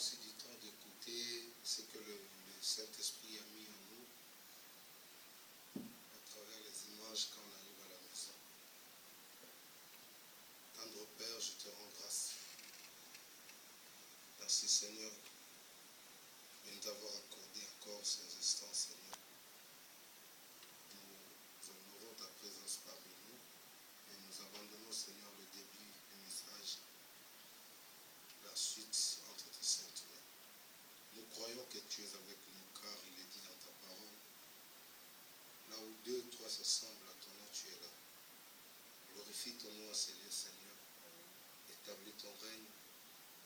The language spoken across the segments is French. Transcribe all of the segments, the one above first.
aussi du temps d'écouter ce que le Saint-Esprit a mis en nous à travers les images quand on arrive à la maison. Tendre Père, je te rends grâce. Merci Seigneur de nous avoir accordé encore ces instants, Seigneur. Nous honorons ta présence parmi nous et nous abandonnons, Seigneur, le début du message, la suite entre tes saintes mains. Nous croyons que tu es avec nous car il est dit dans ta parole, là où 2 ou 3 s'assemblent à ton nom, tu es là. Glorifie ton nom à ces lieux, Seigneur. Établis ton règne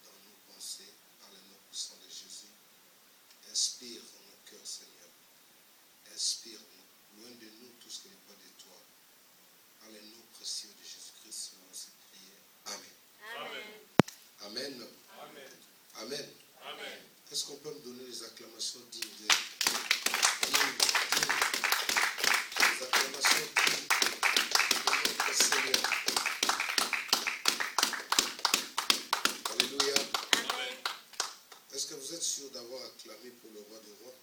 dans nos pensées par le nom puissant de Jésus. Inspire dans nos cœurs, Seigneur. Inspire-nous. Loin de nous tout ce qui n'est pas de toi. Par le nom précieux de Jésus-Christ, nous avons cette prière. Amen. Amen. Amen. Amen. Amen. Amen. Est-ce qu'on peut me donner les acclamations dignes de... Les acclamations dignes de notre Seigneur. Alléluia. Amen. Est-ce que vous êtes sûr d'avoir acclamé pour le roi des rois?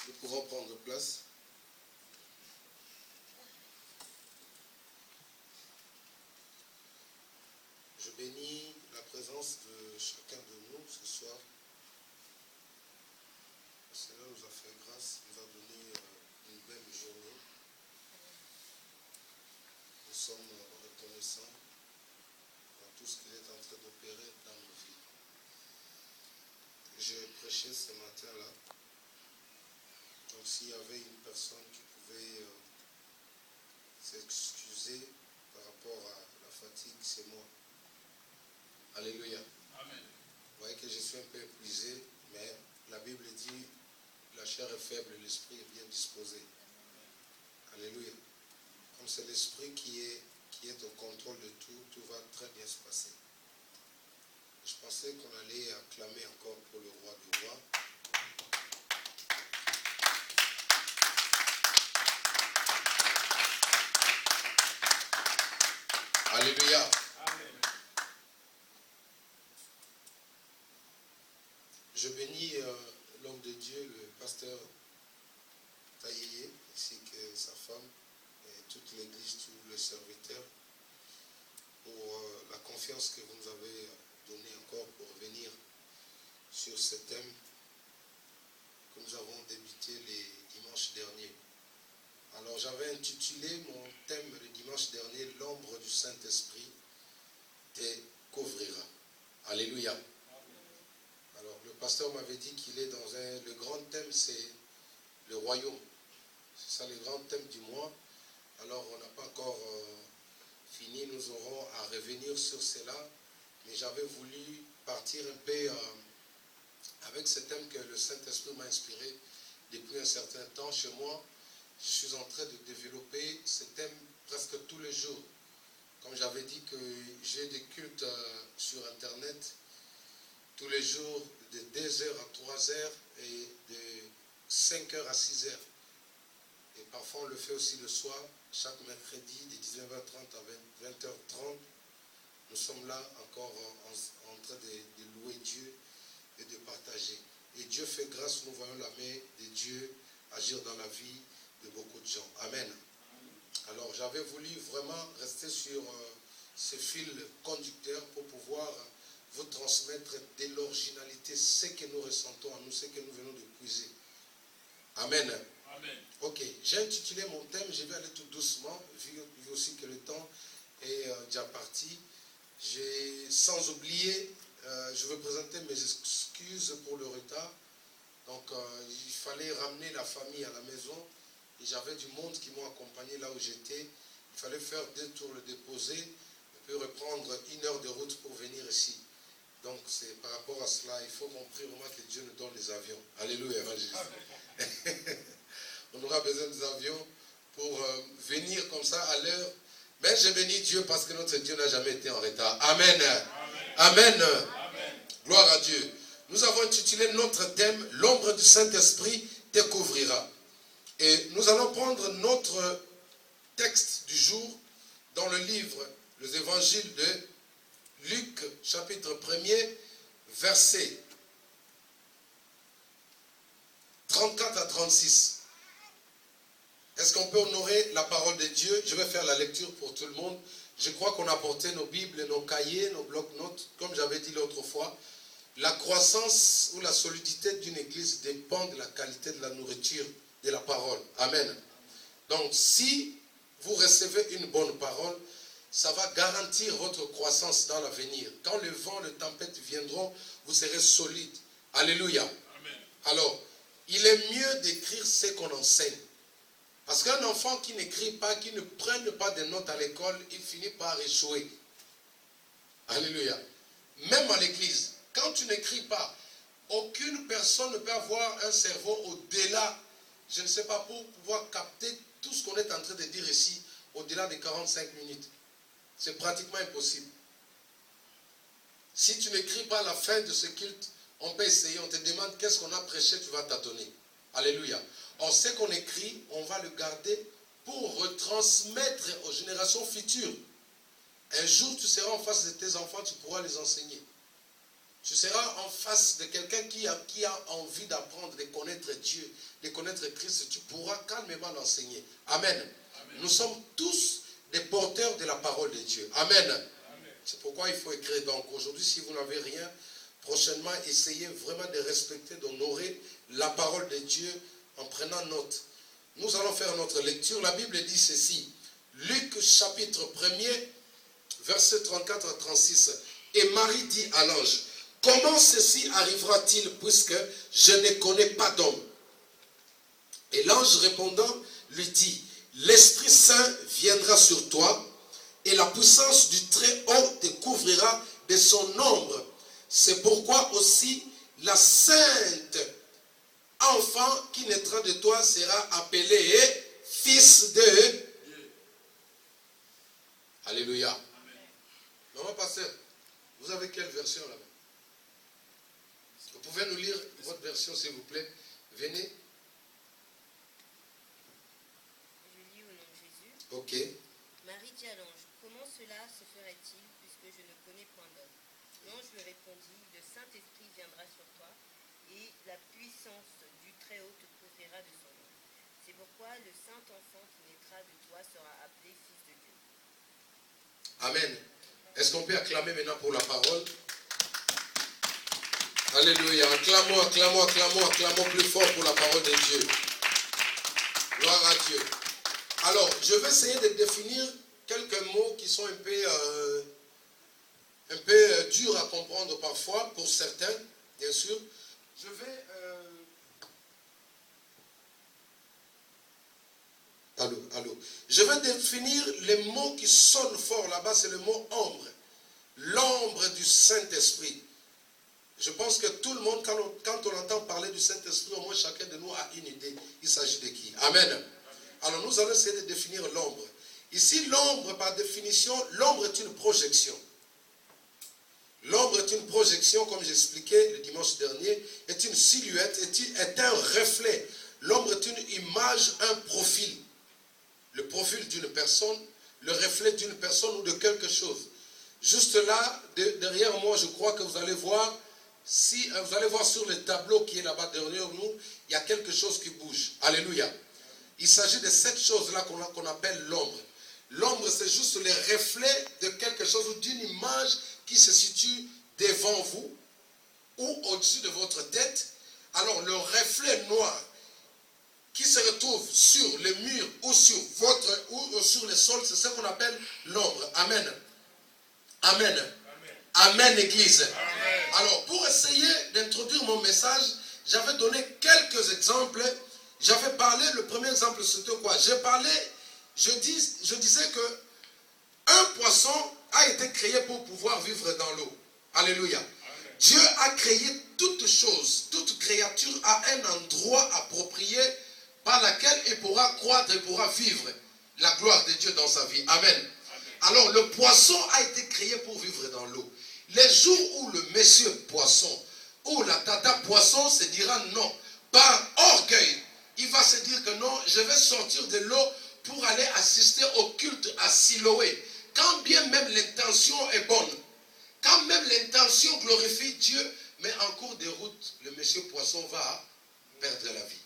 Nous pouvons prendre place. Je bénis la présence de chacun de nous ce soir. Le Seigneur nous a fait grâce, nous a donné une belle journée. Nous sommes reconnaissants dans tout ce qu'il est en train d'opérer dans nos vies. J'ai prêché ce matin-là. Donc s'il y avait une personne qui pouvait s'excuser par rapport à la fatigue, c'est moi. Alléluia. Amen. Vous voyez que je suis un peu épuisé, mais la Bible dit la chair est faible, l'esprit est bien disposé. Alléluia. Comme c'est l'esprit qui est au contrôle de tout, tout va très bien se passer. Je pensais qu'on allait acclamer encore pour le roi du roi. Alléluia. Amen. Je bénis l'homme de Dieu, le pasteur Taïeye, ainsi que sa femme, et toute l'église, tous les serviteurs, pour la confiance que vous nous avez donnée encore pour venir sur ce thème que nous avons débuté les dimanches derniers. Alors j'avais intitulé mon thème le dimanche dernier, l'ombre du Saint-Esprit te couvrira. Alléluia. Alors le pasteur m'avait dit qu'il est dans le grand thème, c'est le royaume. C'est ça le grand thème du mois. Alors on n'a pas encore fini, nous aurons à revenir sur cela. Mais j'avais voulu partir un peu avec ce thème que le Saint-Esprit m'a inspiré depuis un certain temps chez moi. Je suis en train de développer ce thème presque tous les jours. Comme j'avais dit que j'ai des cultes sur Internet tous les jours de 2h à 3h et de 5h à 6h. Et parfois on le fait aussi le soir, chaque mercredi de 19h30 à 20h30. Nous sommes là encore en train de louer Dieu et de partager. Et Dieu fait grâce, nous voyons la main de Dieu agir dans la vie de beaucoup de gens. Amen. Alors j'avais voulu vraiment rester sur ce fil conducteur pour pouvoir vous transmettre de l'originalité, ce que nous ressentons en nous, ce que nous venons de puiser. Amen. Amen. Ok, j'ai intitulé mon thème, je vais aller tout doucement, vu aussi que le temps est déjà parti. Sans oublier, je veux présenter mes excuses pour le retard. Donc il fallait ramener la famille à la maison. Et j'avais du monde qui m'ont accompagné là où j'étais. Il fallait faire 2 tours, le déposer, et puis reprendre 1 heure de route pour venir ici. Donc c'est par rapport à cela, il faut qu'on prie vraiment que Dieu nous donne les avions. Alléluia, évangéliste. On aura besoin des avions pour venir comme ça à l'heure. Mais je bénis Dieu parce que notre Dieu n'a jamais été en retard. Amen. Amen. Amen. Amen. Gloire à Dieu. Nous avons intitulé notre thème, l'ombre du Saint-Esprit te couvrira. Et nous allons prendre notre texte du jour dans le livre, les évangiles de Luc, chapitre 1er, verset 34 à 36. Est-ce qu'on peut honorer la parole de Dieu? Je vais faire la lecture pour tout le monde. Je crois qu'on a apporté nos Bibles, nos cahiers, nos blocs-notes. Comme j'avais dit l'autre fois, la croissance ou la solidité d'une église dépend de la qualité de la nourriture de la parole. Amen. Donc, si vous recevez une bonne parole, ça va garantir votre croissance dans l'avenir. Quand le vent, les tempêtes viendront, vous serez solide. Alléluia. Amen. Alors, il est mieux d'écrire ce qu'on enseigne. Parce qu'un enfant qui n'écrit pas, qui ne prenne pas de notes à l'école, il finit par échouer. Alléluia. Même à l'église, quand tu n'écris pas, aucune personne ne peut avoir un cerveau au-delà, je ne sais pas, pour pouvoir capter tout ce qu'on est en train de dire ici, au-delà de 45 minutes. C'est pratiquement impossible. Si tu n'écris pas à la fin de ce culte, on peut essayer, on te demande qu'est-ce qu'on a prêché, tu vas tâtonner. Alléluia. On sait qu'on écrit, on va le garder pour retransmettre aux générations futures. Un jour, tu seras en face de tes enfants, tu pourras les enseigner. Tu seras en face de quelqu'un qui a envie d'apprendre, de connaître Dieu, de connaître Christ. Tu pourras calmement l'enseigner. Amen. Amen. Nous sommes tous des porteurs de la parole de Dieu. Amen. Amen. C'est pourquoi il faut écrire. Donc aujourd'hui, si vous n'avez rien, prochainement, essayez vraiment de respecter, d'honorer la parole de Dieu en prenant note. Nous allons faire notre lecture. La Bible dit ceci. Luc chapitre 1er, verset 34 à 36. Et Marie dit à l'ange, comment ceci arrivera-t-il puisque je ne connais pas d'homme? Et l'ange répondant lui dit, l'Esprit Saint viendra sur toi et la puissance du Très-Haut te couvrira de son ombre. C'est pourquoi aussi la sainte enfant qui naîtra de toi sera appelé fils de Dieu. Alléluia. Amen. Maman pasteur, vous avez quelle version là-bas? Vous pouvez nous lire votre version s'il vous plaît? Venez. Je lis au nom de Jésus. Ok. Marie dit à l'ange, comment cela se ferait-il puisque je ne connais point d'homme? L'ange lui répondit, le Saint-Esprit viendra sur toi et la puissance du Très-Haut te couvrira de son nom. C'est pourquoi le saint enfant qui naîtra de toi sera appelé fils de Dieu. Amen. Est-ce qu'on peut acclamer maintenant pour la parole? Alléluia. Acclamons, acclamons, acclamons, acclamons plus fort pour la parole de Dieu. Gloire à Dieu. Alors, je vais essayer de définir quelques mots qui sont un peu durs à comprendre parfois, pour certains, bien sûr. Je vais... Allô. Je vais définir les mots qui sonnent fort là-bas, c'est le mot ombre. L'ombre du Saint-Esprit. Je pense que tout le monde, quand on entend parler du Saint-Esprit, au moins chacun de nous a une idée. Il s'agit de qui? Amen. Alors nous allons essayer de définir l'ombre. Ici, l'ombre, par définition, l'ombre est une projection. L'ombre est une projection, comme j'expliquais le dimanche dernier, est une silhouette, est un reflet. L'ombre est une image, un profil. Le profil d'une personne, le reflet d'une personne ou de quelque chose. Juste là, derrière moi, je crois que vous allez voir, vous allez voir sur le tableau qui est là-bas derrière nous, il y a quelque chose qui bouge. Alléluia. Il s'agit de cette chose-là qu'on appelle l'ombre. L'ombre, c'est juste le reflet de quelque chose ou d'une image qui se situe devant vous ou au-dessus de votre tête. Alors, le reflet noir qui se retrouve sur le mur ou sur le sol, c'est ce qu'on appelle l'ombre. Amen. Amen. Amen. Amen, Église. Amen. Alors, pour essayer d'introduire mon message, j'avais donné quelques exemples. J'avais parlé, le premier exemple, c'était quoi? Je disais que un poisson a été créé pour pouvoir vivre dans l'eau. Alléluia. Amen. Dieu a créé toute chose, toute créature a un endroit approprié par laquelle il pourra croître et pourra vivre la gloire de Dieu dans sa vie. Amen. Amen. Alors, le poisson a été créé pour vivre dans l'eau. Les jours où le monsieur poisson ou la tata poisson se dira non, par orgueil, il va se dire que non, je vais sortir de l'eau pour aller assister au culte à Siloé. Quand bien même l'intention est bonne, quand même l'intention glorifie Dieu, mais en cours de route, le monsieur poisson va perdre la vie.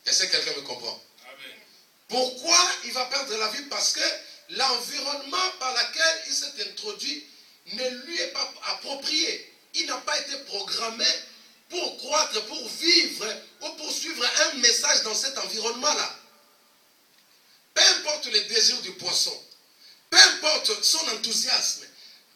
Est-ce que quelqu'un me comprend? Amen. Pourquoi il va perdre la vie? Parce que l'environnement par lequel il s'est introduit ne lui est pas approprié. Il n'a pas été programmé pour croître, pour vivre ou pour suivre un message dans cet environnement-là. Peu importe les désirs du poisson, peu importe son enthousiasme,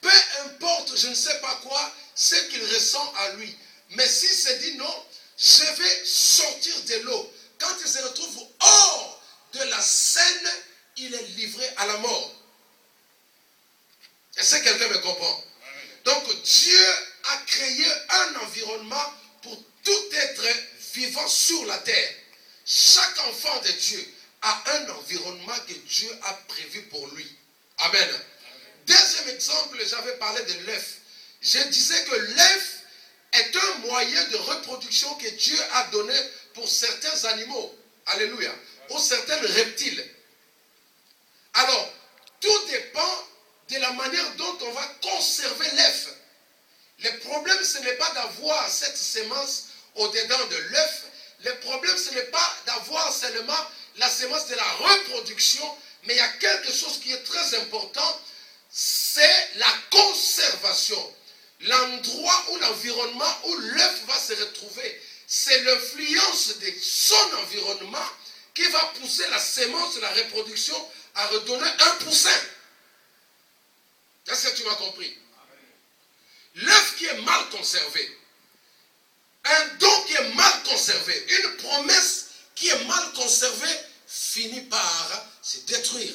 peu importe je ne sais pas quoi, ce qu'il ressent à lui. Mais s'il se dit non, je vais sortir de l'eau. Quand il se retrouve hors de la scène, il est livré à la mort. Est-ce que quelqu'un me comprend? Donc Dieu a créé un environnement pour tout être vivant sur la terre. Chaque enfant de Dieu a un environnement que Dieu a prévu pour lui. Amen. Deuxième exemple, j'avais parlé de l'œuf. Je disais que l'œuf est un moyen de reproduction que Dieu a donné pour certains animaux. Alléluia. Ou certains reptiles. Alors, tout dépend de la manière dont on va conserver l'œuf. Le problème, ce n'est pas d'avoir cette semence au-dedans de l'œuf. Le problème, ce n'est pas d'avoir seulement la semence de la reproduction, mais il y a quelque chose qui est très important, c'est la conservation. L'endroit ou l'environnement où l'œuf va se retrouver, c'est l'influence de son environnement qui va pousser la semence de la reproduction à redonner un poussin. Est-ce que tu m'as compris? L'œuf qui est mal conservé, un don qui est mal conservé, une promesse qui est mal conservée, finit par se détruire.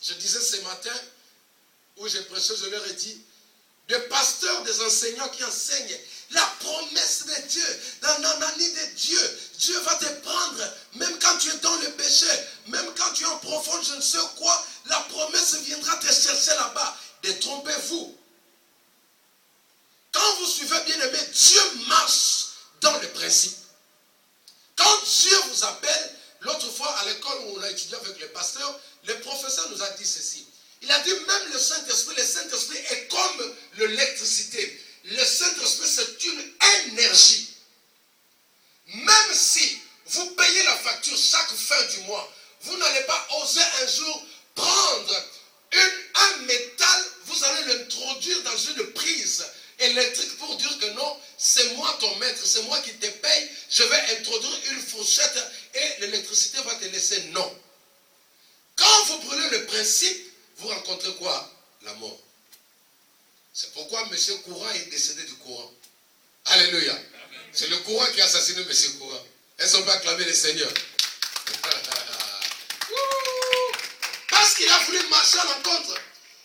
Je disais ce matin, où j'ai prêché, je leur ai dit, des pasteurs, des enseignants qui enseignent la promesse de Dieu, dans l'année de Dieu, Dieu va te prendre, même quand tu es dans le péché, même quand tu es en profond, je ne sais quoi, la promesse viendra te chercher là-bas. Détrompez-vous. Quand vous suivez bien aimé, Dieu marche dans le principe. Quand Dieu vous appelle, l'autre fois à l'école où on a étudié avec le pasteur, le professeur nous a dit ceci. Il a dit même le Saint-Esprit est comme l'électricité. Le Saint-Esprit, c'est une énergie. Même si vous payez la facture chaque fin du mois, vous n'allez pas oser un jour prendre un métal, vous allez l'introduire dans une prise électrique pour dire que non, c'est moi ton maître, c'est moi qui te paye, je vais introduire une fourchette et l'électricité va te laisser. Non. Quand vous prenez le principe, vous rencontrez quoi? La mort. C'est pourquoi M. Courant est décédé du courant. Alléluia. C'est le courant qui a assassiné M. Courant. Est-ce qu'on peut acclamer le Seigneur? Parce qu'il a voulu marcher à l'encontre.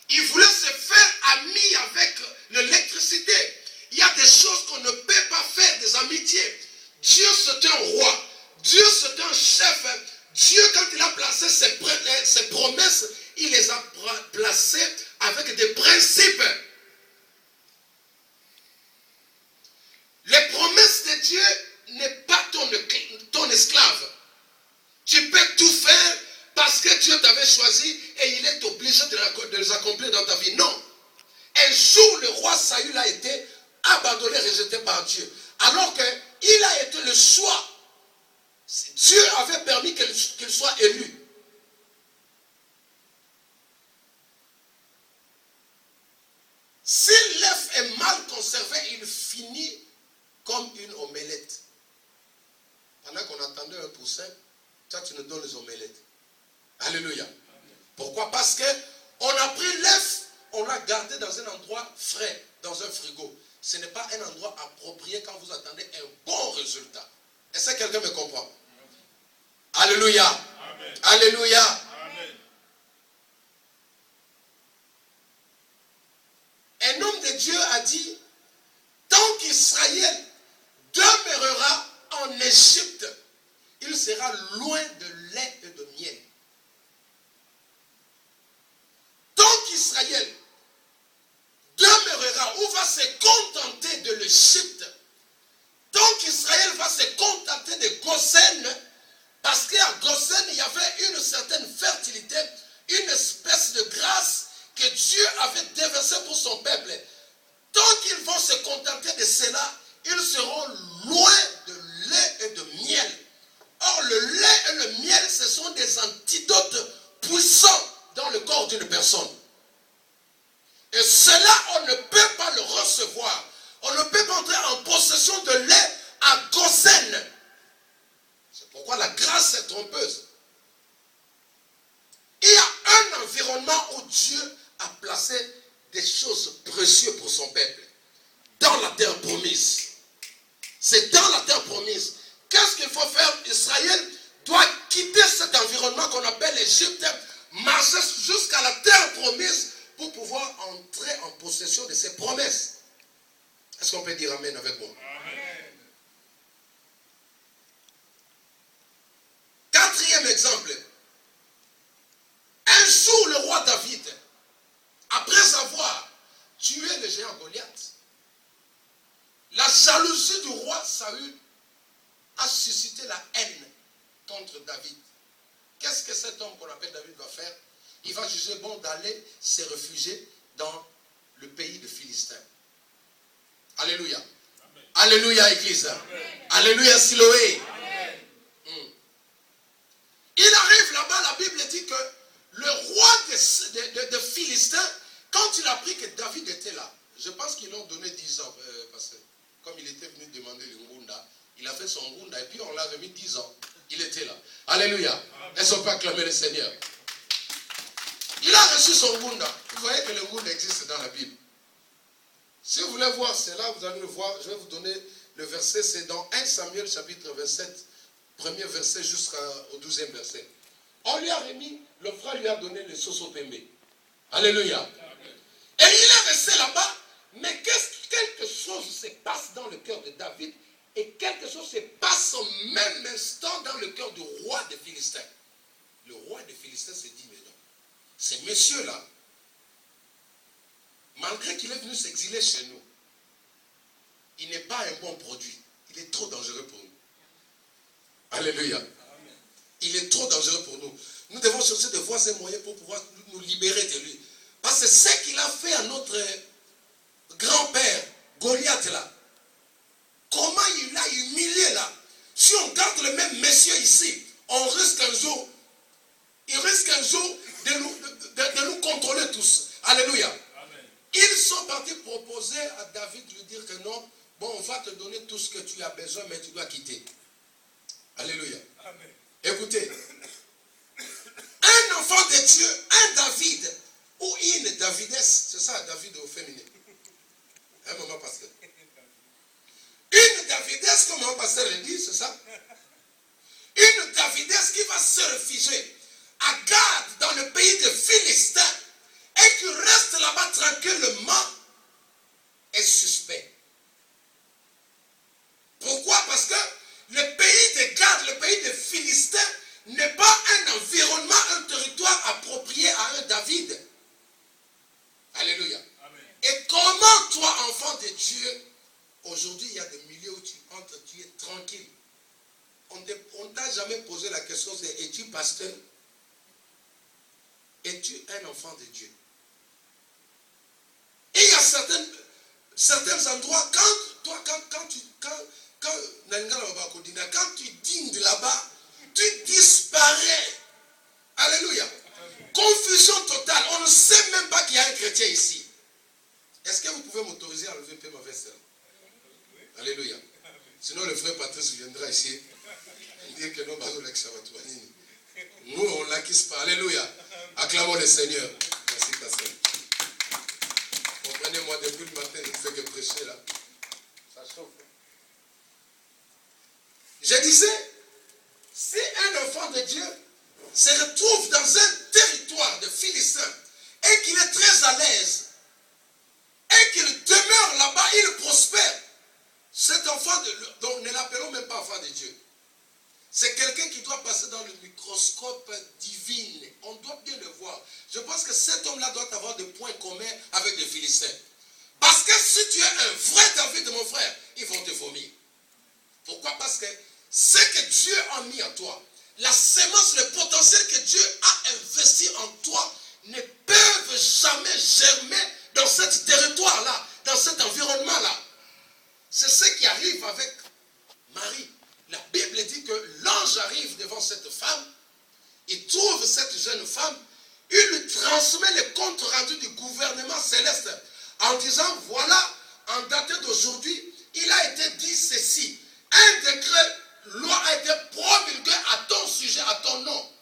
Il voulait se faire ami avec l'électricité. Il y a des choses qu'on ne peut pas faire, des amitiés. Dieu, c'est un roi. Dieu, c'est un chef. Dieu, quand il a placé ses promesses, il les a placées avec des principes. Les promesses de Dieu n'est pas ton esclave. Tu peux tout faire parce que Dieu t'avait choisi et il est obligé de les accomplir dans ta vie. Non. Un jour, le roi Saül a été abandonné, rejeté par Dieu. Alors qu'il a été le choix. Dieu avait permis qu'il soit élu. Si l'œuf est mal conservé, il finit comme une omelette. Pendant qu'on attendait un poussin, toi tu nous donnes les omelettes. Alléluia. Pourquoi? Parce qu'on a pris l'œuf, on l'a gardé dans un endroit frais, dans un frigo. Ce n'est pas un endroit approprié quand vous attendez un bon résultat. Est-ce que quelqu'un me comprend? Alléluia. Amen. Alléluia. Amen. Un homme de Dieu a dit, tant qu'Israël demeurera en Égypte, il sera loin de lait et de miel. Tant qu'Israël demeurera ou va se contenter de l'Égypte, tant qu'Israël va se contenter de Goshen, se contenter de cela, ils seront loin de lait et de miel. Or, le lait et le miel, ce sont des antidotes puissants dans le corps d'une personne. Et cela, on ne peut pas le recevoir. On ne peut pas entrer en possession de lait à Gosen. C'est pourquoi la grâce est trompeuse. Il y a un environnement où Dieu a placé des choses précieuses pour son peuple. Dans la terre promise. C'est dans la terre promise. Qu'est-ce qu'il faut faire? Israël doit quitter cet environnement qu'on appelle l'Égypte, marcher jusqu'à la terre promise pour pouvoir entrer en possession de ses promesses. Est-ce qu'on peut dire amen avec moi? Amen. Quatrième exemple. Un jour, le roi David, après avoir tué le géant Goliath, la jalousie du roi Saül a suscité la haine contre David. Qu'est-ce que cet homme qu'on appelle David va faire? Il va juger bon d'aller se réfugier dans le pays de Philistins. Alléluia. Amen. Alléluia, Église. Amen. Alléluia, Siloé. Il arrive là-bas, la Bible dit que le roi de Philistins, quand il a appris que David était là, je pense qu'ils l'ont donné 10 ans, parce que comme il était venu demander le Ngunda, il a fait son Ngunda et puis on l'a remis 10 ans. Il était là. Alléluia. Est-ce qu'on peut acclamer le Seigneur? Il a reçu son Ngunda. Vous voyez que le Ngunda existe dans la Bible. Si vous voulez voir cela, vous allez le voir. Je vais vous donner le verset. C'est dans 1 Samuel chapitre 27, premier verset jusqu'au 12e verset. On lui a remis, le frère lui a donné le Sosopembe. Alléluia. Amen. Et il est resté là-bas. Mais quelque chose se passe dans le cœur de David et quelque chose se passe au même instant dans le cœur du roi des Philistins. Le roi des Philistins se dit, mais non, ce monsieur-là, malgré qu'il est venu s'exiler chez nous, il n'est pas un bon produit. Il est trop dangereux pour nous. Alléluia. Amen. Il est trop dangereux pour nous. Nous devons chercher de voies et moyens pour pouvoir nous libérer de lui. Parce que ce qu'il a fait à notre grand-père, Goliath là, comment il l'a humilié là. Si on garde le même monsieur ici, on risque un jour, il risque un jour de nous contrôler tous. Alléluia. Amen. Ils sont partis proposer à David de lui dire que non, bon, on va te donner tout ce que tu as besoin, mais tu dois quitter. Alléluia. Amen. Écoutez, un enfant de Dieu, un David, ou une Davidesse, c'est ça David au féminin. Un moment pasteur. Une Davidesse, comme mon pasteur le dit, c'est ça? Une Davidesse qui va se réfugier à Gad, dans le pays de Philistins, et qui reste là-bas tranquillement, est suspect. Pourquoi? Parce que le pays de Gad, le pays de Philistins, n'est pas un environnement, un territoire approprié à un David. Alléluia. Amen. Et comment toi, enfant de Dieu, aujourd'hui il y a des milieux où tu entres, tu es tranquille. On ne t'a jamais posé la question, c'est es-tu pasteur? Es-tu un enfant de Dieu? Et il y a certains endroits, quand tu dînes de là-bas, tu disparais. Alléluia. Confusion totale. On ne sait même pas qu'il y a un chrétien ici. Est-ce que vous pouvez m'autoriser à lever ma veste? Alléluia. Sinon le frère Patrice viendra ici et dire que non, nous on ne l'acquise pas. Alléluia. Acclamons le Seigneur. Merci pasteur. Comprenez-moi, depuis le matin, je ne fais que prêcher là. Ça chauffe. Je disais, si un enfant de Dieu se retrouve dans un territoire de Philistins et qu'il est très à l'aise et qu'il demeure là-bas, il prospère, cet enfant, donc ne l'appelons même pas enfant de Dieu. C'est quelqu'un qui doit passer dans le microscope divin. On doit bien le voir. Je pense que cet homme-là doit avoir des points communs avec les Philistins. Parce que si tu es un vrai David, mon frère, ils vont te vomir. Pourquoi? Parce que ce que Dieu a mis en toi, la sémence, le potentiel que Dieu a investi en toi, ne peuvent jamais germer dans ce territoire-là, dans cet environnement-là. femme, il lui transmet les comptes rendus du gouvernement céleste en disant, voilà, en date d'aujourd'hui, il a été dit ceci. Un décret, loi a été promulgué à ton sujet, à ton nom.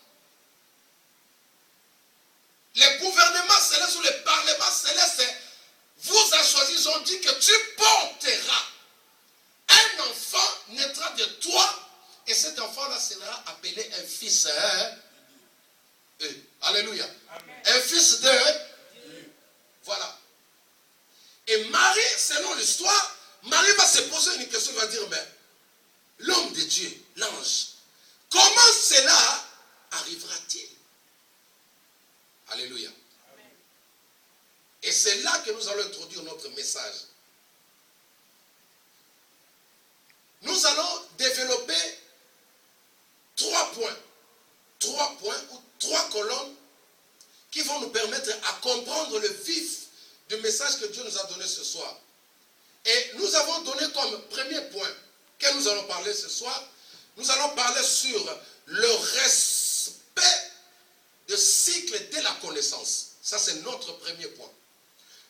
Les gouvernements célestes ou les parlements célestes vous a choisi, ils ont dit que tu porteras. Un enfant naîtra de toi et cet enfant-là sera appelé un fils. Alléluia. Amen. Un fils de Dieu. Voilà. Et Marie, selon l'histoire, Marie va se poser une question, va dire, mais l'homme de Dieu, l'ange, comment cela arrivera-t-il? Alléluia. Amen. Et c'est là que nous allons introduire notre message. Nous allons développer 3 points ou 3 colonnes qui vont nous permettre à comprendre le vif du message que Dieu nous a donné ce soir. Et nous avons donné comme premier point que nous allons parler ce soir, nous allons parler sur le respect du cycle de la connaissance. Ça, c'est notre premier point.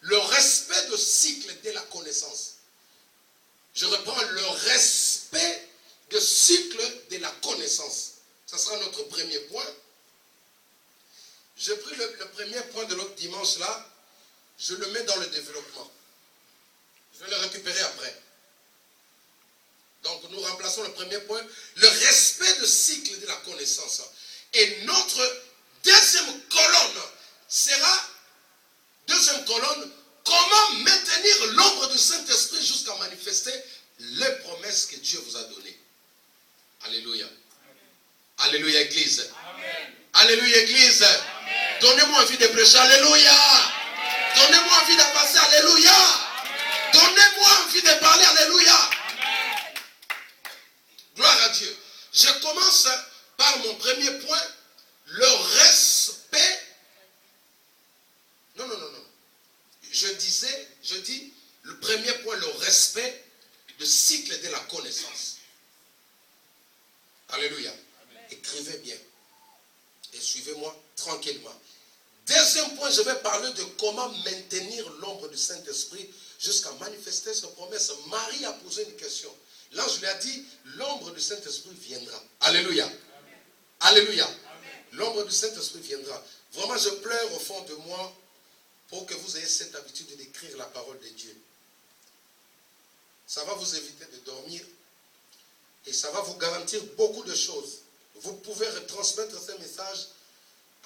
Le respect du cycle de la connaissance. Je reprends, le respect du cycle de la connaissance. Ça sera notre premier point. J'ai pris le premier point de l'autre dimanche là, je le mets dans le développement. Je vais le récupérer après. Donc nous remplaçons le premier point, le respect du cycle de la connaissance. Et notre deuxième colonne sera, comment maintenir l'ombre du Saint-Esprit jusqu'à manifester les promesses que Dieu vous a données. Alléluia. Amen. Alléluia, Église. Amen. Alléluia, Église. Amen. Donnez-moi envie de prêcher. Alléluia. Amen. Donnez-moi envie de passer. Alléluia. Amen. Donnez-moi envie de parler. Alléluia. Amen. Gloire à Dieu. Je commence par mon premier point, le respect. Non. Je dis, le premier point, le respect du cycle de la connaissance. Alléluia. Amen. Écrivez bien. Et suivez-moi tranquillement. Deuxième point, je vais parler de comment maintenir l'ombre du Saint-Esprit jusqu'à manifester sa promesse. Marie a posé une question. L'ange lui a dit, l'ombre du Saint-Esprit viendra. Alléluia. Amen. Alléluia. L'ombre du Saint-Esprit viendra. Vraiment, je pleure au fond de moi pour que vous ayez cette habitude d'écrire la parole de Dieu. Ça va vous éviter de dormir et ça va vous garantir beaucoup de choses. Vous pouvez retransmettre ce message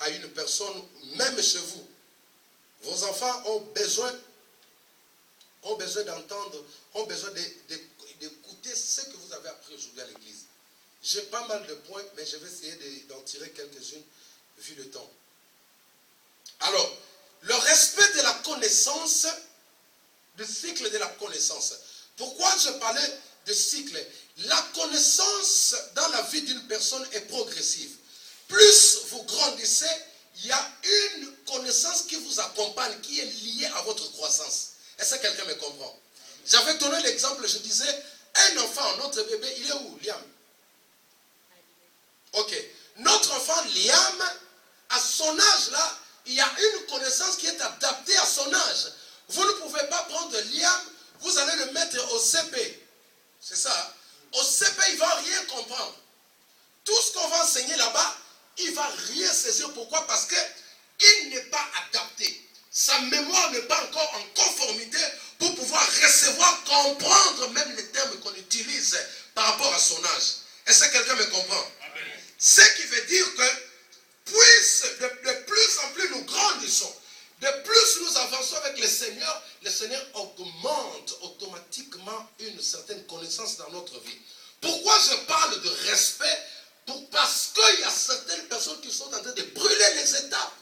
à une personne, même chez vous. Vos enfants ont besoin d'entendre, ont besoin d'écouter ce que vous avez appris aujourd'hui à l'église. J'ai pas mal de points, mais je vais essayer d'en tirer quelques-unes vu le temps. Alors, le respect de la connaissance, du cycle de la connaissance. Pourquoi je parlais de cycle? La connaissance dans la vie d'une personne est progressive. Plus vous grandissez, il y a une connaissance qui vous accompagne, qui est liée à votre croissance. Est-ce que quelqu'un me comprend? J'avais donné l'exemple, je disais, un enfant, notre bébé, il est où, Liam? Ok. Notre enfant, Liam, à son âge là, il y a une connaissance qui est adaptée à son âge. Vous ne pouvez pas prendre Liam, vous allez le mettre au CP. C'est ça. Au CP, il ne va rien comprendre. Tout ce qu'on va enseigner là-bas, il ne va rien saisir. Pourquoi? Parce qu'il n'est pas adapté. Sa mémoire n'est pas encore en conformité pour pouvoir recevoir, comprendre même les termes qu'on utilise par rapport à son âge. Est-ce que quelqu'un me comprend? Amen. Ce qui veut dire que de plus en plus nous grandissons, de plus nous avançons avec le Seigneur augmente automatiquement une certaine connaissance dans notre vie. Pourquoi je parle de respect? Parce qu'il y a certaines personnes qui sont en train de brûler les étapes.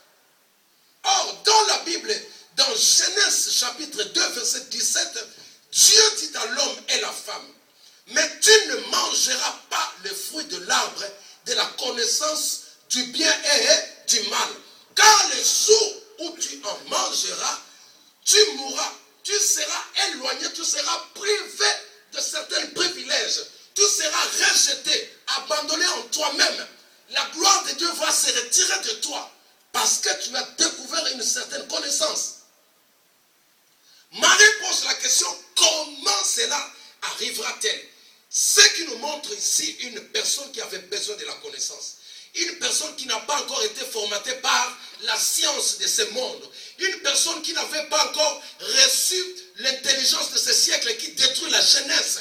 Or, dans la Bible, dans Genèse chapitre 2, verset 17, Dieu dit à l'homme et la femme, mais tu ne mangeras pas le fruit de l'arbre de la connaissance du bien et du mal. Car le jour où tu en mangeras, tu mourras. Tu seras éloigné, tu seras privé de certains privilèges. Tu seras rejeté, abandonné en toi-même. La gloire de Dieu va se retirer de toi. Parce que tu as découvert une certaine connaissance. Marie pose la question, comment cela arrivera-t-elle? Ce qui nous montre ici une personne qui avait besoin de la connaissance. Une personne qui n'a pas encore été formatée par la science de ce monde. Une personne qui n'avait pas encore reçu l'intelligence de ce siècle qui détruit la jeunesse.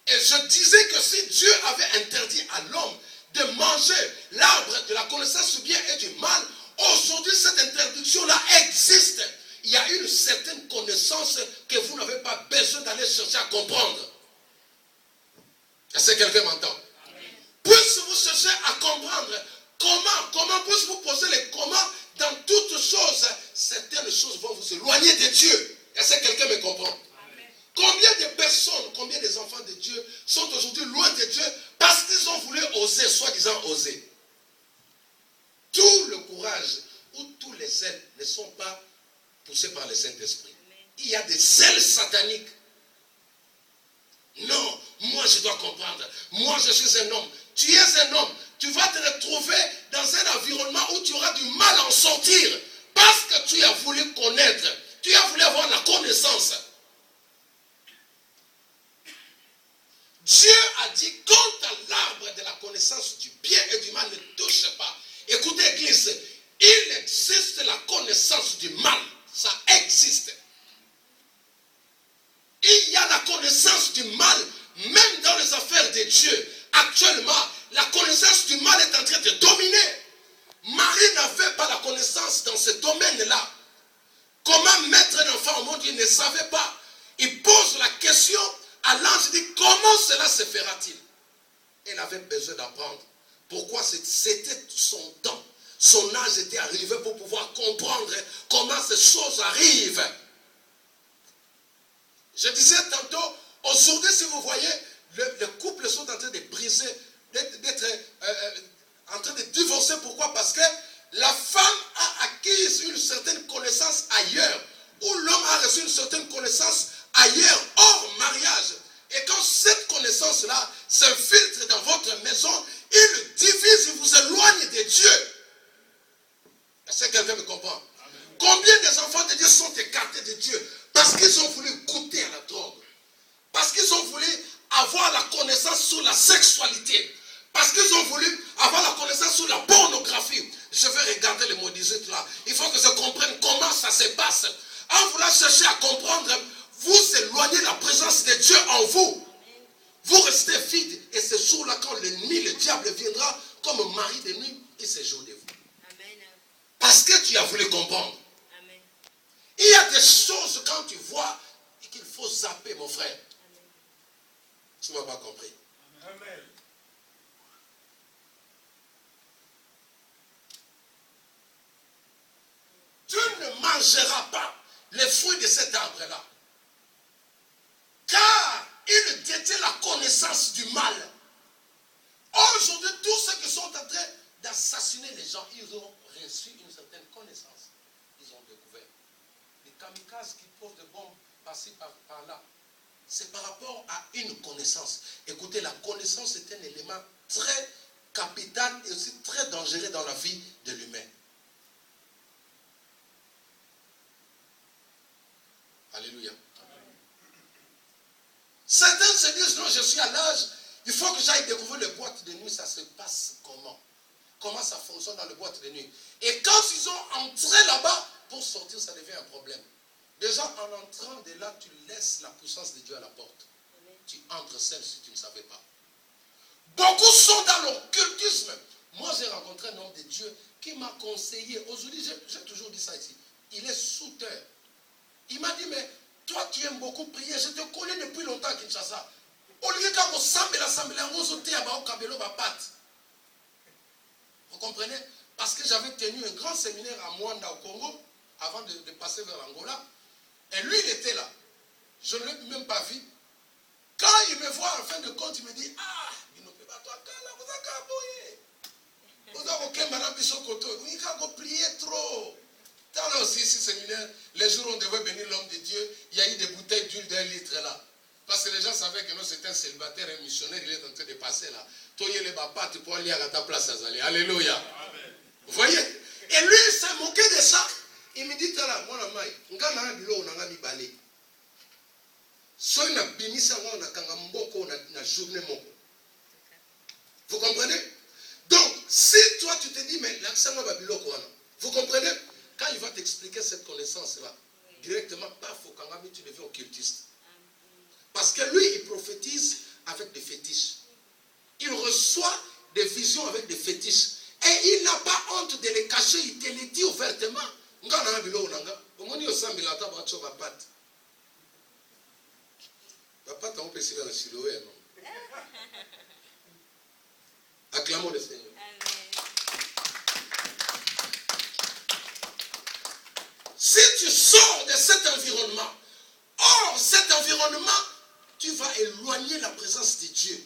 Et je disais que si Dieu avait interdit à l'homme de manger l'arbre de la connaissance du bien et du mal, aujourd'hui cette interdiction-là existe. Il y a une certaine connaissance que vous n'avez pas besoin d'aller chercher à comprendre. Est-ce que quelqu'un m'entend? Puisse vous chercher à comprendre comment puisse vous poser les comment dans toutes choses, certaines choses vont vous éloigner de Dieu. Est-ce que quelqu'un me comprend? Combien de personnes, combien des enfants de Dieu sont aujourd'hui loin de Dieu parce qu'ils ont voulu oser, soi-disant oser. Tout le courage ou tous les ailes ne sont pas poussés par le Saint-Esprit. Il y a des ailes sataniques. Non, moi je dois comprendre. Moi je suis un homme. Tu es un homme. Tu vas te retrouver dans un environnement où tu auras du mal à en sortir. Parce que tu as voulu connaître. Tu as voulu avoir la connaissance. Dieu a dit, quant à l'arbre de la connaissance du bien et du mal, ne touche pas. Écoutez, Église, il existe la connaissance du mal. Ça existe. Il y a la connaissance du mal, même dans les affaires de Dieu. Actuellement, la connaissance du mal est en train de dominer. Marie n'avait pas la connaissance dans ce domaine-là. Comment mettre un enfant au monde, il ne savait pas. Il pose la question à l'ange, il dit, comment cela se fera-t-il? Elle avait besoin d'apprendre. Pourquoi? C'était son temps. Son âge était arrivé pour pouvoir comprendre comment ces choses arrivent. Je disais tantôt, aujourd'hui, si vous voyez, les couples sont en train de briser, d'être en train de divorcer. Pourquoi? Parce que la femme a acquis une certaine connaissance ailleurs, ou l'homme a reçu une certaine connaissance ailleurs, hors mariage. Et quand cette connaissance-là s'infiltre dans votre maison, il divise, il vous éloigne de Dieu. Est-ce que quelqu'un me comprend? Amen. Combien des enfants de Dieu sont écartés de Dieu? Parce qu'ils ont voulu goûter à la drogue. Parce qu'ils ont voulu avoir la connaissance sur la sexualité. Parce qu'ils ont voulu avoir la connaissance sur la pornographie. Je vais regarder le mot 18 là. Il faut que je comprenne comment ça se passe. En voulant chercher à comprendre, vous éloignez la présence de Dieu en vous. Vous restez vide. Et ce jour-là, quand l'ennemi, le diable viendra comme mari de nuit, il se joue de vous. Amen. Parce que tu as voulu comprendre. Amen. Il y a des choses quand tu vois qu'il faut zapper, mon frère. Amen. Tu ne m'as pas compris. Amen. Tu ne mangeras pas les fruits de cet arbre-là. Car il détient la connaissance du mal. Aujourd'hui, tous ceux qui sont en train d'assassiner les gens, ils ont reçu une certaine connaissance. Ils ont découvert. Les kamikazes qui posent des bombes par-ci, par-là, c'est par rapport à une connaissance. Écoutez, la connaissance est un élément très capital et aussi très dangereux dans la vie de l'humain. Alléluia. Certains se disent, non, je suis à l'âge, il faut que j'aille découvrir les boîtes de nuit, ça se passe comment? Comment ça fonctionne dans les boîtes de nuit? Et quand ils ont entré là-bas, pour sortir, ça devient un problème. Déjà, en entrant de là, tu laisses la puissance de Dieu à la porte. Tu entres seul si tu ne savais pas. Beaucoup sont dans l'occultisme. Moi, j'ai rencontré un homme de Dieu qui m'a conseillé. Aujourd'hui, j'ai toujours dit ça ici. Il est souteur. Il m'a dit, mais toi, tu aimes beaucoup prier. Je te connais depuis longtemps à Kinshasa. Vous comprenez? Parce que j'avais tenu un grand séminaire à Mwanda au Congo, avant de passer vers l'Angola. Et lui, il était là. Je ne l'ai même pas vu. Quand il me voit, en fin de compte, il me dit, ah, il ne peut pas toi, vous avez prié trop. Dans aussi, ce séminaire, les jours où on devait bénir l'homme de Dieu, il y a eu des bouteilles d'huile d'1 litre là. Parce que les gens savaient que non, c'était un célibataire, un missionnaire, il est en train de passer là. Toi, il est papa, tu peux aller à ta place, Alléluia. Amen. Vous voyez? Et lui, il s'est moqué de ça. Il me dit, là, moi, vous comprenez? Donc, si toi tu te dis, mais l'accent vous comprenez? Quand il va t'expliquer cette connaissance-là, directement, paf, au Kangami, tu deviens occultiste. Parce que lui, il prophétise avec des fétiches. Il reçoit des visions avec des fétiches. Et il n'a pas honte de les cacher, il te les dit ouvertement. Acclamons le Seigneur. Si tu sors de cet environnement, hors cet environnement, tu vas éloigner la présence de Dieu.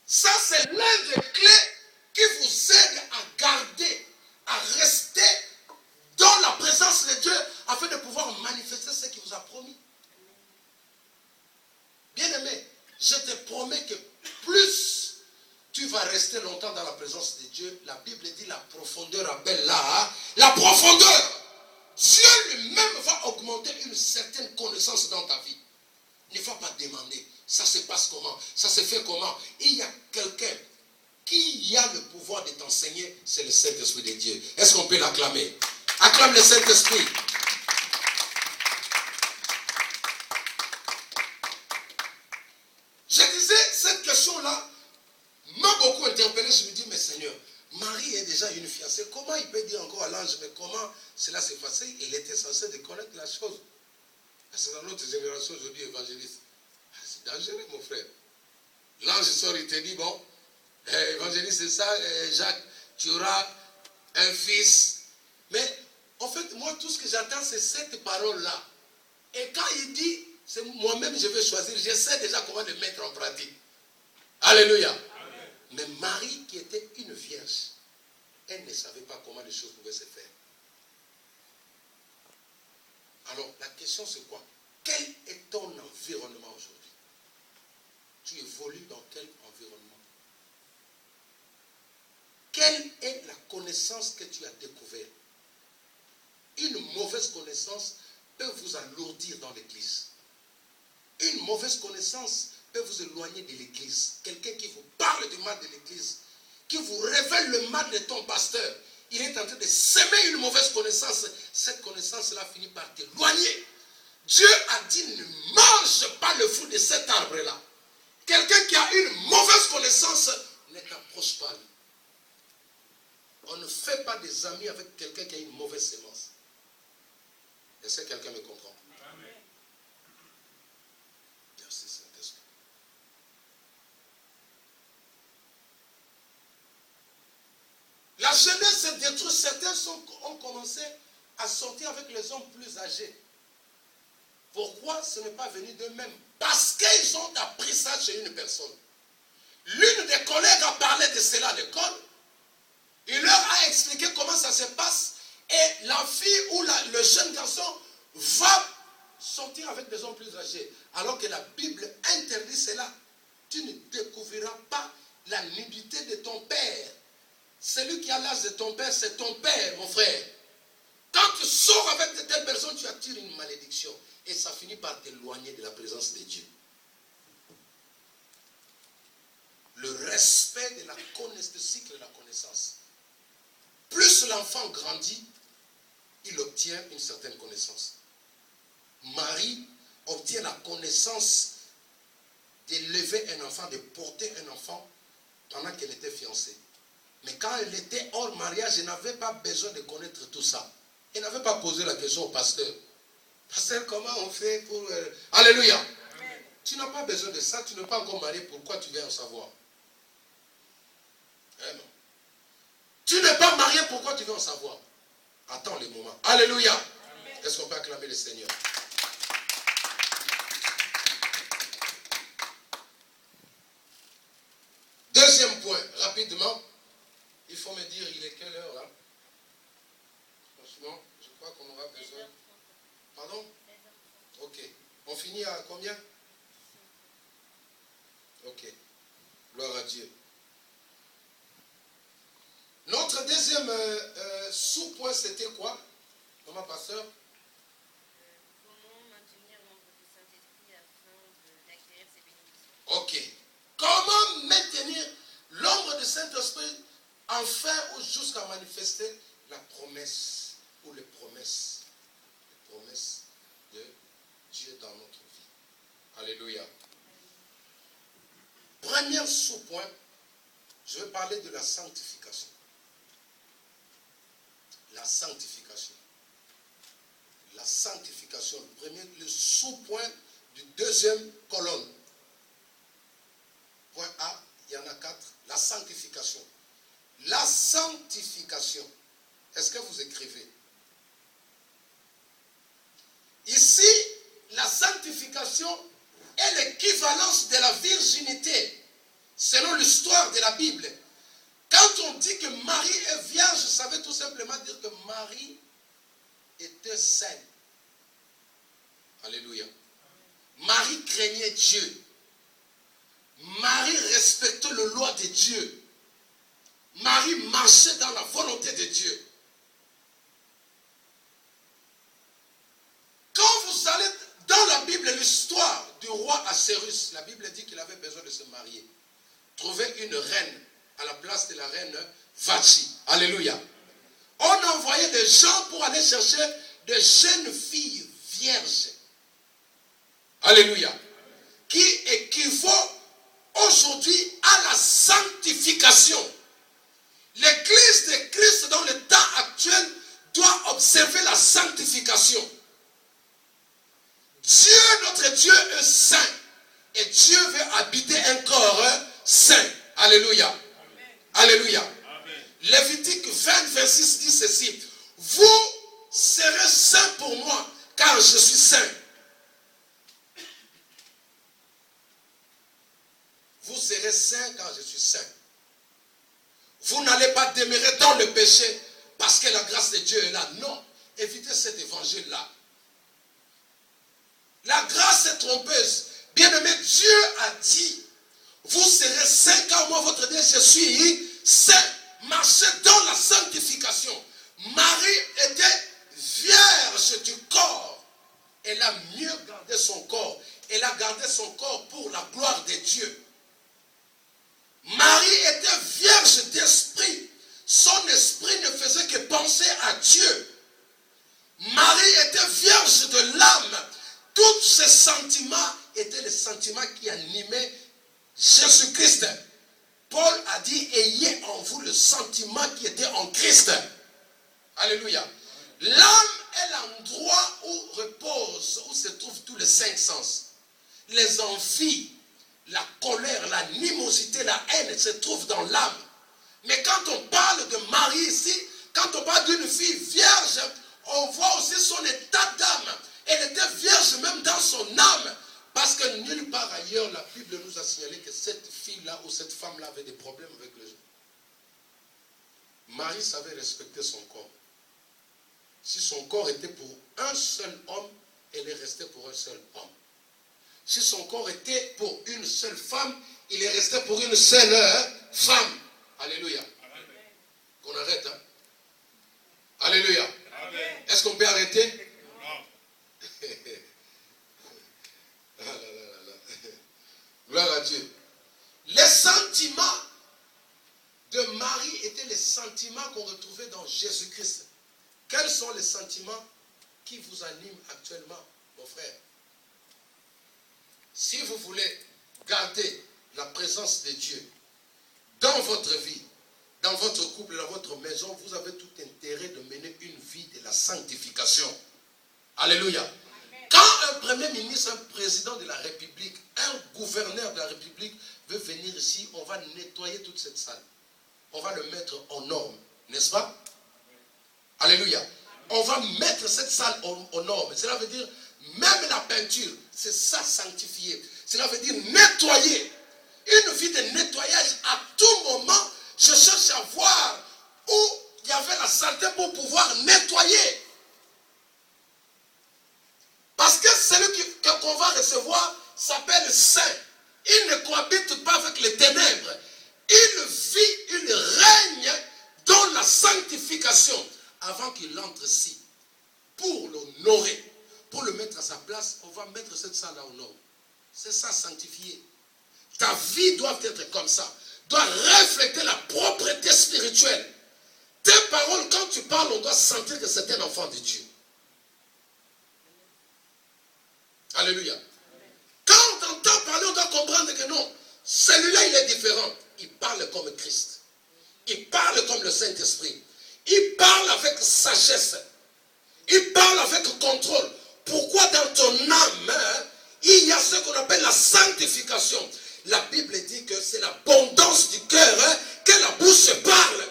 Ça, c'est l'un des clés qui vous aide à garder, à rester dans la présence de Dieu afin de pouvoir manifester ce qu'il vous a promis. Bien-aimé, je te promets que plus tu vas rester longtemps dans la présence de Dieu, la Bible dit la profondeur appelle là, la profondeur. Dieu lui-même va augmenter une certaine connaissance dans ta vie. Ne va pas demander, ça se passe comment, ça se fait comment. Il y a quelqu'un qui a le pouvoir de t'enseigner, c'est le Saint-Esprit de Dieu. Est-ce qu'on peut l'acclamer? Acclame le Saint-Esprit. Je disais, cette question-là m'a beaucoup interpellé. Je me dis, mais Seigneur, Marie est déjà une fiancée. Comment il peut dire encore à l'ange, mais comment cela s'est passé? Il était censé de connaître la chose. C'est dans notre génération aujourd'hui, évangéliste. C'est dangereux, mon frère. L'ange sort, il te dit, bon, évangéliste, c'est ça, Jacques, tu auras un fils. Mais, en fait, moi, tout ce que j'attends, c'est cette parole-là. Et quand il dit, c'est moi-même, je vais choisir, je sais déjà comment le mettre en pratique. Alléluia. Amen. Mais Marie, qui était une vierge, elle ne savait pas comment les choses pouvaient se faire. Alors, la question c'est quoi? Quel est ton environnement aujourd'hui? Tu évolues dans quel environnement? Quelle est la connaissance que tu as découverte? Une mauvaise connaissance peut vous alourdir dans l'église. Une mauvaise connaissance peut vous éloigner de l'église. Quelqu'un qui vous parle du mal de l'église, qui vous révèle le mal de ton pasteur, il est en train de s'aimer une mauvaise connaissance. Cette connaissance-là finit par t'éloigner. Dieu a dit, ne mange pas le fruit de cet arbre-là. Quelqu'un qui a une mauvaise connaissance ne t'approche pas. On ne fait pas des amis avec quelqu'un qui a une mauvaise sémence. Est-ce que quelqu'un me comprend? Amen. Merci Saint-Esprit. La jeunesse s'est détruite. Certains ont commencé à sortir avec les hommes plus âgés. Pourquoi ce n'est pas venu d'eux-mêmes? Parce qu'ils ont appris ça chez une personne. L'une des collègues a parlé de cela à l'école. Il leur a expliqué comment ça se passe. Et la fille ou le jeune garçon va sortir avec des hommes plus âgés. Alors que la Bible interdit cela. Tu ne découvriras pas la nudité de ton père. Celui qui a l'âge de ton père, c'est ton père, mon frère. Quand tu sors avec de telles personnes, tu attires une malédiction. Et ça finit par t'éloigner de la présence de Dieu. Le respect de la connaissance, du cycle de la connaissance. Plus l'enfant grandit, il obtient une certaine connaissance. Marie obtient la connaissance d'élever un enfant, de porter un enfant pendant qu'elle était fiancée. Mais quand elle était hors mariage, elle n'avait pas besoin de connaître tout ça. Elle n'avait pas posé la question au pasteur. Pasteur, comment on fait pour... Alléluia. Amen. Tu n'as pas besoin de ça, tu n'es pas encore marié, pourquoi tu viens en savoir? Eh non. Tu n'es pas marié, pourquoi tu veux en savoir? Attends le moment. Alléluia. Est-ce qu'on peut acclamer le Seigneur? Deuxième point, rapidement. Il faut me dire, il est quelle heure là? Franchement, je crois qu'on aura besoin. Pardon? Ok. On finit à combien? Ok. Gloire à Dieu. Notre deuxième sous-point, c'était quoi, maman pasteur? Comment maintenir l'ombre du Saint-Esprit afin d'acquérir ses bénédictions? Ok. Comment maintenir l'ombre du Saint-Esprit enfin ou jusqu'à manifester la promesse ou les promesses de Dieu dans notre vie. Alléluia. Premier sous-point, je vais parler de la sanctification. La sanctification. La sanctification. Le sous-point du deuxième colonne. Point A, il y en a 4. La sanctification. La sanctification. Est-ce que vous écrivez? Ici, la sanctification est l'équivalence de la virginité, selon l'histoire de la Bible. Quand on dit que Marie est vierge, ça veut tout simplement dire que Marie était sainte. Alléluia. Marie craignait Dieu. Marie respectait la loi de Dieu. Marie marchait dans la volonté de Dieu. Quand vous allez dans la Bible, l'histoire du roi Assyrus, la Bible dit qu'il avait besoin de se marier. Trouver une reine à la place de la reine Vashti. Alléluia. On envoyait des gens pour aller chercher de jeunes filles vierges. Alléluia. Qui équivaut aujourd'hui à la sanctification. L'Église de Christ dans le temps actuel doit observer la sanctification. Dieu, notre Dieu est saint. Et Dieu veut habiter un corps saint. Alléluia. Amen. Alléluia. Amen. Lévitique 20, 26 dit ceci. Vous serez saints pour moi, car je suis saint. Vous serez saints car je suis saint. Vous n'allez pas demeurer dans le péché parce que la grâce de Dieu est là. Non, évitez cet évangile-là. La grâce est trompeuse. Bien-aimé, Dieu a dit, vous serez saints car moi, votre Dieu, je suis saint. Marchez dans la sanctification. Marie était vierge du corps. Elle a mieux gardé son corps. Elle a gardé son corps pour la gloire de Dieu. Marie était vierge d'esprit. Son esprit ne faisait que penser à Dieu. Marie était vierge de l'âme. Tous ces sentiments étaient les sentiments qui animaient Jésus-Christ. Paul a dit, ayez en vous le sentiment qui était en Christ. Alléluia. L'âme est l'endroit où repose, où se trouvent tous les 5 sens. Les envies, la colère, l'animosité, la haine se trouvent dans l'âme. Mais quand on parle de Marie ici, quand on parle d'une fille vierge, on voit aussi son état d'âme. Elle était vierge même dans son âme. Parce que nulle part ailleurs, la Bible nous a signalé que cette fille-là ou cette femme-là avait des problèmes avec les gens. Marie savait respecter son corps. Si son corps était pour un seul homme, elle est restée pour un seul homme. Si son corps était pour une seule femme, il est resté pour une seule femme. Alléluia. Amen. Qu'on arrête, hein? Alléluia. Est-ce qu'on peut arrêter? Non. Gloire à Dieu. Les sentiments de Marie étaient les sentiments qu'on retrouvait dans Jésus-Christ. Quels sont les sentiments qui vous animent actuellement, mon frère? Si vous voulez garder la présence de Dieu dans votre vie, dans votre couple, dans votre maison, vous avez tout intérêt de mener une vie de la sanctification. Alléluia. Amen. Quand un premier ministre, un président de la République, un gouverneur de la République veut venir ici, on va nettoyer toute cette salle. On va le mettre en norme, n'est-ce pas? Amen. Alléluia. Amen. On va mettre cette salle en norme. Cela veut dire, même la peinture, c'est ça sanctifier. Cela veut dire nettoyer. Une vie de nettoyage à tout moment. Je cherche à voir où il y avait la saleté pour pouvoir nettoyer. Parce que celui qu'on va recevoir s'appelle saint. Il ne cohabite pas avec les ténèbres. Il vit, il règne dans la sanctification, avant qu'il entre ici, pour l'honorer, pour le mettre à sa place, on va mettre cette salle là au nord. C'est ça, sanctifier. Ta vie doit être comme ça, doit refléter la propreté spirituelle. Tes paroles, quand tu parles, on doit sentir que c'est un enfant de Dieu. Alléluia. Quand on entend parler, on doit comprendre que non, celui-là, il est différent. Il parle comme Christ. Il parle comme le Saint-Esprit. Il parle avec sagesse. Il parle avec contrôle. Pourquoi dans ton âme, il y a ce qu'on appelle la sanctification. La Bible dit que c'est l'abondance du cœur que la bouche parle.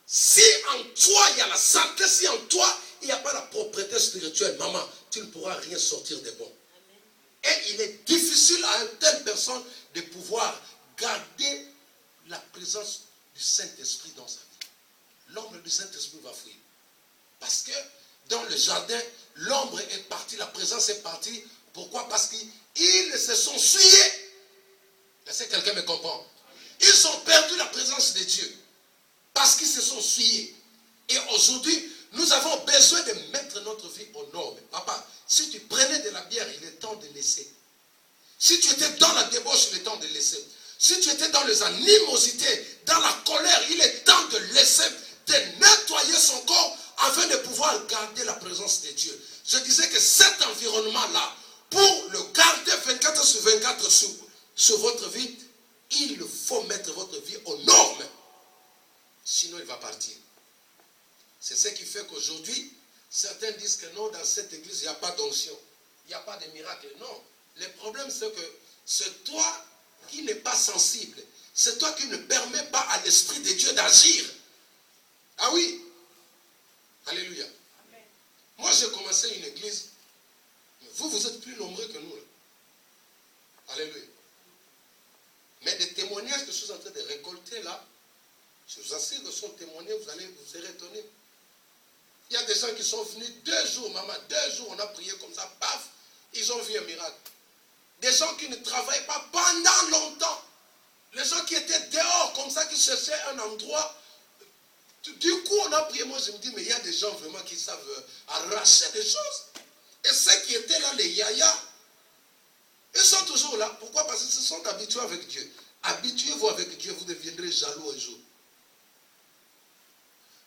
Si en toi il y a la sainteté, si en toi il n'y a pas la propreté spirituelle, maman, tu ne pourras rien sortir de bon. Et il est difficile à une telle personne de pouvoir garder la présence du Saint-Esprit dans sa vie. L'ombre du Saint-Esprit va fuir. Parce que dans le jardin, l'ombre est partie, la présence est partie. Pourquoi? Parce qu'ils se sont souillés. Est-ce que quelqu'un me comprend? Ils ont perdu la présence de Dieu. Parce qu'ils se sont souillés. Et aujourd'hui, nous avons besoin de mettre notre vie aux normes. Papa, si tu prenais de la bière, il est temps de laisser. Si tu étais dans la débauche, il est temps de laisser. Si tu étais dans les animosités, dans la colère, il est temps de laisser, de nettoyer son corps afin de pouvoir garder la présence de Dieu. Je disais que cet environnement-là, pour le garder 24 sur 24 sur votre vie, il faut mettre votre vie aux normes. Sinon, il va partir. C'est ce qui fait qu'aujourd'hui, certains disent que non, dans cette église, il n'y a pas d'onction. Il n'y a pas de miracle. Non. Le problème, c'est que c'est toi qui n'es pas sensible. C'est toi qui ne permets pas à l'Esprit de Dieu d'agir. Ah oui. Alléluia. Amen. Moi, j'ai commencé une église. Vous êtes plus nombreux que nous. Là. Alléluia. Mais des témoignages que je suis en train de récolter là, je vous assure que son témoignage, vous serez étonnés. Il y a des gens qui sont venus 2 jours, maman, 2 jours, on a prié comme ça, paf, ils ont vu un miracle. Des gens qui ne travaillaient pas pendant longtemps. Les gens qui étaient dehors comme ça, qui cherchaient un endroit. Du coup, on a prié. Moi, je me dis, mais il y a des gens vraiment qui savent arracher des choses. Et ceux qui étaient là, les yaya, ils sont toujours là. Pourquoi? Parce qu'ils se sont habitués avec Dieu. Habituez-vous avec Dieu, vous deviendrez jaloux un jour.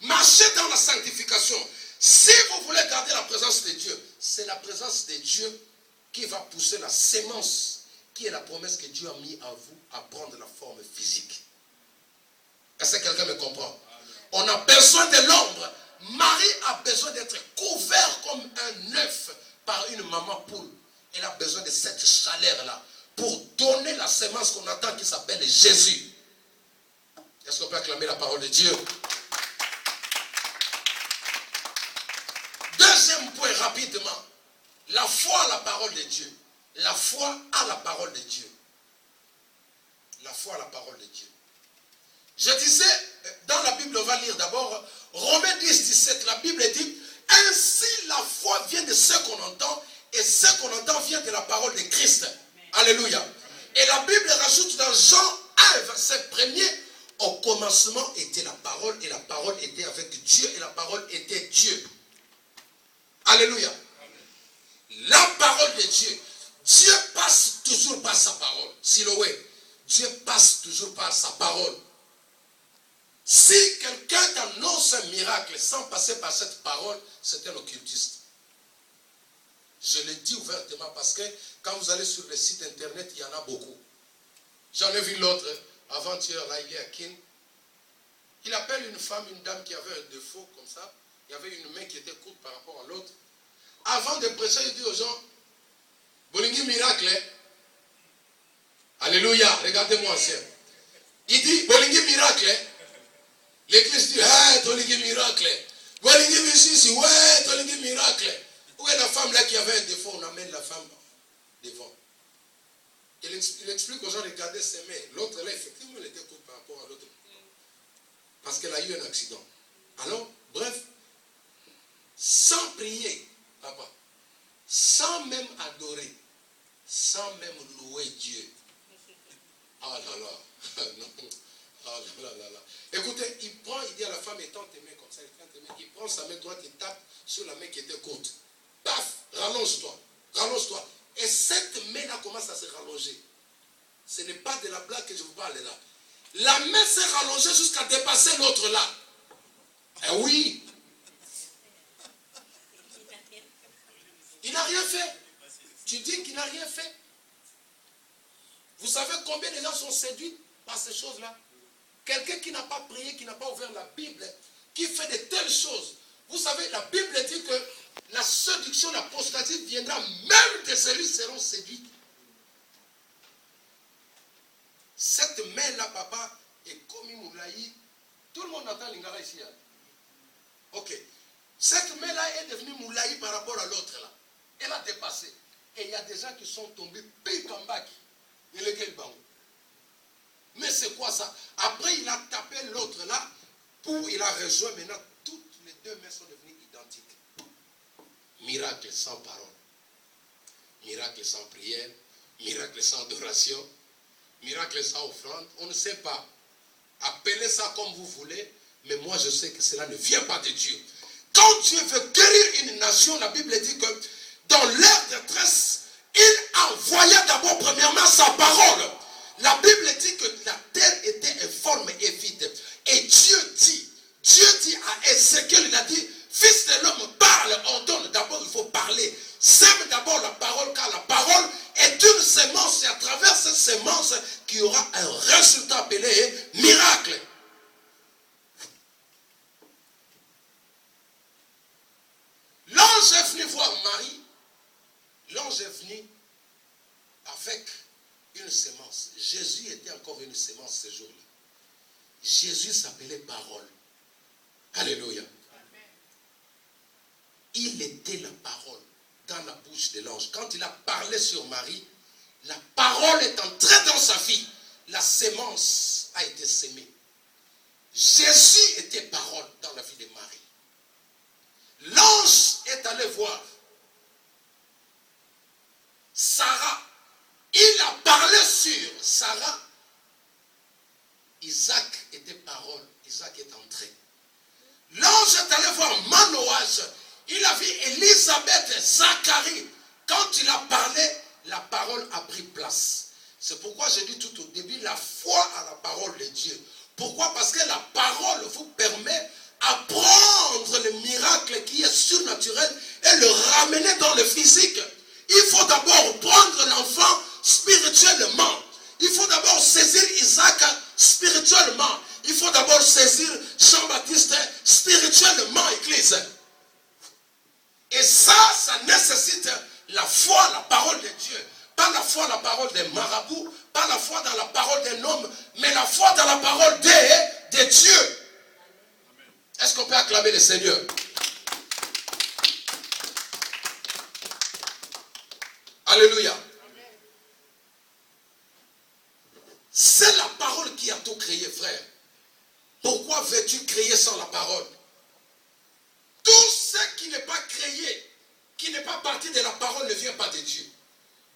Marchez dans la sanctification. Si vous voulez garder la présence de Dieu, c'est la présence de Dieu qui va pousser la sémence, qui est la promesse que Dieu a mis à vous à prendre la forme physique. Est-ce que quelqu'un me comprend? On a besoin de l'ombre. Marie a besoin d'être couvert comme un œuf par une maman poule. Elle a besoin de cette chaleur-là pour donner la sémence qu'on attend qui s'appelle Jésus. Est-ce qu'on peut acclamer la parole de Dieu? Deuxième point, rapidement. La foi à la parole de Dieu. La foi à la parole de Dieu. La foi à la parole de Dieu. Je disais, dans la Bible, on va lire d'abord Romains 10, 17. La Bible dit, ainsi la foi vient de ce qu'on entend, et ce qu'on entend vient de la parole de Christ. Alléluia. Et la Bible rajoute dans Jean 1, verset 1er, au commencement était la parole, et la parole était avec Dieu, et la parole était Dieu. Alléluia. La parole de Dieu. Dieu passe toujours par sa parole. Siloé. Dieu passe toujours par sa parole. Si quelqu'un t'annonce un miracle sans passer par cette parole, c'est un occultiste. Je le dis ouvertement parce que quand vous allez sur le site internet, il y en a beaucoup. J'en ai vu l'autre avant-hier, là, il est à Kin. Il appelle une femme, une dame qui avait un défaut comme ça. Il y avait une main qui était courte par rapport à l'autre. Avant de prêcher, il dit aux gens, Bolingi miracle. Alléluia, regardez-moi ancien. Il dit, Bolingi miracle. L'église dit, hey, Bolingi miracle. Bolingi miracle, ouais, Bolingi miracle. Où est la femme là qui avait un défaut? On amène la femme devant. Il explique aux gens, regardez ses mains. L'autre là, effectivement, elle était courte par rapport à l'autre. Parce qu'elle a eu un accident. Alors, bref, sans prier, papa, sans même adorer, sans même louer Dieu. Ah là là, non. Ah là là là. Écoutez, il prend, il dit à la femme, étends tes mains comme ça, il prend sa main droite, il tape sur la main qui était courte. Paf, rallonge-toi, rallonge-toi. Et cette main-là commence à se rallonger. Ce n'est pas de la blague que je vous parle là. La main s'est rallongée jusqu'à dépasser l'autre là. Eh oui. Il n'a rien fait. Tu dis qu'il n'a rien fait. Vous savez combien de gens sont séduits par ces choses-là? Quelqu'un qui n'a pas prié, qui n'a pas ouvert la Bible, qui fait de telles choses. Vous savez, la Bible dit que la séduction, l'apostasie viendra même de celui qui seront séduits. Cette main-là, papa, est comme Moulaï. Tout le monde entend l'ingala ici. Hein? Ok. Cette main-là est devenue Moulaï par rapport à l'autre là. Elle a dépassé. Et il y a des gens qui sont tombés pique en bas. Mais c'est quoi ça? Après, il a tapé l'autre là. Il a rejoint maintenant. Toutes les deux mains sont devenues identiques. Miracle sans parole. Miracle sans prière. Miracle sans adoration. Miracle sans offrande. On ne sait pas. Appelez ça comme vous voulez. Mais moi, je sais que cela ne vient pas de Dieu. Quand Dieu veut guérir une nation, la Bible dit que dans leur détresse, il envoya d'abord premièrement sa parole. La Bible dit que la terre était informe et vide. Et Dieu dit à Ézéchiel, il a dit, fils de l'homme, parle, ordonne. D'abord, il faut parler. Sème d'abord la parole, car la parole est une sémence. Et à travers cette sémence, qu'il y aura un résultat appelé miracle. L'ange est venu voir Marie. L'ange est venu avec une sémence. Jésus était encore une sémence ce jour-là. Jésus s'appelait parole. Alléluia. Il était la parole dans la bouche de l'ange. Quand il a parlé sur Marie, la parole est entrée dans sa vie. La sémence a été sémée. Jésus était parole dans la vie de Marie. L'ange est allé voir Sarah. Il a parlé sur Sarah. Isaac était parole. Isaac est entré. L'ange est allé voir Manoach. Il a vu Élisabeth, Zacharie. Quand il a parlé, la parole a pris place. C'est pourquoi j'ai dit tout au début, la foi à la parole de Dieu. Pourquoi? Parce que la parole vous permet à prendre le miracle qui est surnaturel et le ramener dans le physique. Il faut d'abord prendre l'enfant spirituellement. Il faut d'abord saisir Isaac spirituellement. Il faut d'abord saisir Jean-Baptiste spirituellement, Église. Et ça nécessite la foi, la parole de Dieu. Pas la foi, la parole des marabouts, pas la foi dans la parole d'un homme, mais la foi dans la parole de Dieu. Est-ce qu'on peut acclamer le Seigneur? Alléluia. C'est la parole qui a tout créé, frère. Pourquoi veux-tu créer sans la parole? Tout ce qui n'est pas créé, qui n'est pas parti de la parole, ne vient pas de Dieu.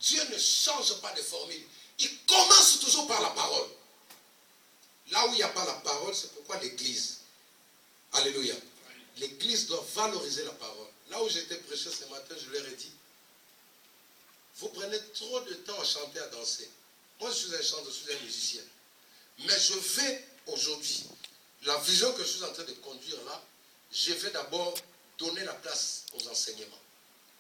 Dieu ne change pas de formule. Il commence toujours par la parole. Là où il n'y a pas la parole, c'est pourquoi l'Église. Alléluia. L'Église doit valoriser la parole. Là où j'étais prêché ce matin, je leur ai dit, vous prenez trop de temps à chanter, à danser. Moi, je suis un chanteur, je suis un musicien. Mais je vais aujourd'hui, la vision que je suis en train de conduire là, je vais d'abord donner la place aux enseignements.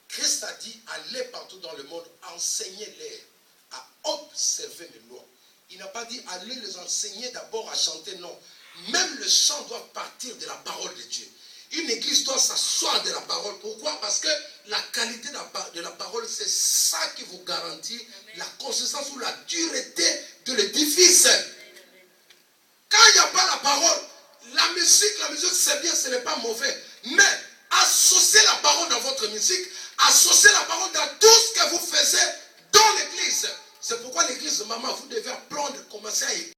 Christ a dit, allez partout dans le monde, enseignez-les à observer les lois. Il n'a pas dit, allez les enseigner d'abord à chanter, non. Même le chant doit partir de la parole de Dieu. Une église doit s'asseoir de la parole. Pourquoi? Parce que la qualité de la parole, c'est ça qui vous garantit la consistance ou la dureté de l'édifice. Quand il n'y a pas la parole, la musique c'est bien, ce n'est pas mauvais. Mais associez la parole dans votre musique, associez la parole dans tout ce que vous faites dans l'église. C'est pourquoi l'église, maman, vous devez apprendre, commencer à écouter.